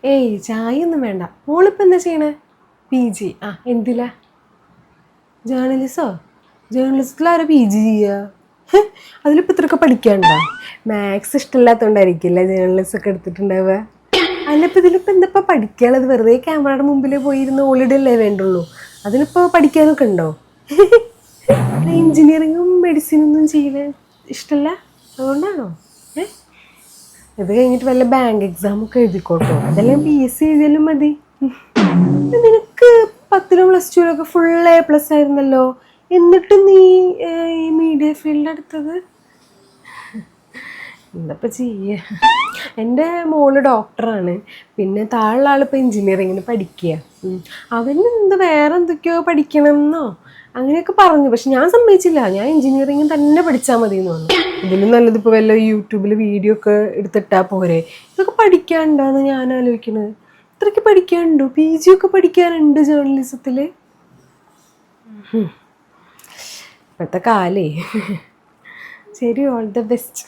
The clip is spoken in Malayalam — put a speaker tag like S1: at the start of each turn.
S1: ഏയ് ചായ ഒന്നും വേണ്ട. മോളിപ്പോൾ എന്താ ചെയ്യണേ? PG. ആ എന്തിലാ? ജേർണലിസോ? ജേർണലിസത്തിലാരാ PG ചെയ്യുക? അതിലിപ്പോൾ ഇത്രയൊക്കെ പഠിക്കാനുണ്ടോ? മാത്സ് ഇഷ്ടമില്ലാത്തതുകൊണ്ടായിരിക്കില്ല ജേർണലിസം ഒക്കെ എടുത്തിട്ടുണ്ടാവുക. അല്ലപ്പോൾ ഇതിലിപ്പോൾ എന്താ പഠിക്കാനുള്ളത്? വെറുതെ ക്യാമറയുടെ മുമ്പിൽ പോയിരുന്ന് ഓളിടല്ലേ വേണ്ടുള്ളൂ. അതിലിപ്പോൾ പഠിക്കാനൊക്കെ ഉണ്ടോ? എഞ്ചിനീയറിങ്ങും മെഡിസിനൊന്നും ചെയ്യാൻ ഇഷ്ടമല്ല, അതുകൊണ്ടാണോ? ഇത് കഴിഞ്ഞിട്ട് വല്ല ബാങ്ക് എക്സാമൊക്കെ എഴുതിക്കോട്ടോ, അതെല്ലാം PSC എഴുതിയാലും മതി. നിനക്ക് 10ലും +2ലൊക്കെ ഫുൾ A+ ആയിരുന്നല്ലോ, എന്നിട്ട് നീ ഈ മീഡിയ ഫീൽഡ് എടുത്തത് എന്തപ്പോൾ ചെയ്യ? എൻ്റെ മോള് ഡോക്ടറാണ്, പിന്നെ താഴെയുള്ള ആളിപ്പോൾ എഞ്ചിനീയറിങ്ങിന് പഠിക്കുക. അവന് വേറെ എന്തൊക്കെയോ പഠിക്കണം എന്നോ അങ്ങനെയൊക്കെ പറഞ്ഞു. പക്ഷെ ഞാൻ സമ്മതിച്ചില്ല, ഞാൻ എഞ്ചിനീയറിങ് തന്നെ പഠിച്ചാൽ മതി എന്ന് പറഞ്ഞു. ഇതിലും നല്ലത് ഇപ്പോൾ വല്ല യൂട്യൂബിൽ വീഡിയോ ഒക്കെ എടുത്തിട്ടാൽ പോരെ. ഇതൊക്കെ പഠിക്കാനുണ്ടോയെന്ന് ഞാൻ ആലോചിക്കണത്. ഇത്രയ്ക്ക് പഠിക്കാനുണ്ടോ? PG ഒക്കെ പഠിക്കാനുണ്ട് ജേർണലിസത്തിൽ. ഇപ്പോഴത്തെ കാലേ. ശരി, ഓൾ ദ ബെസ്റ്റ്.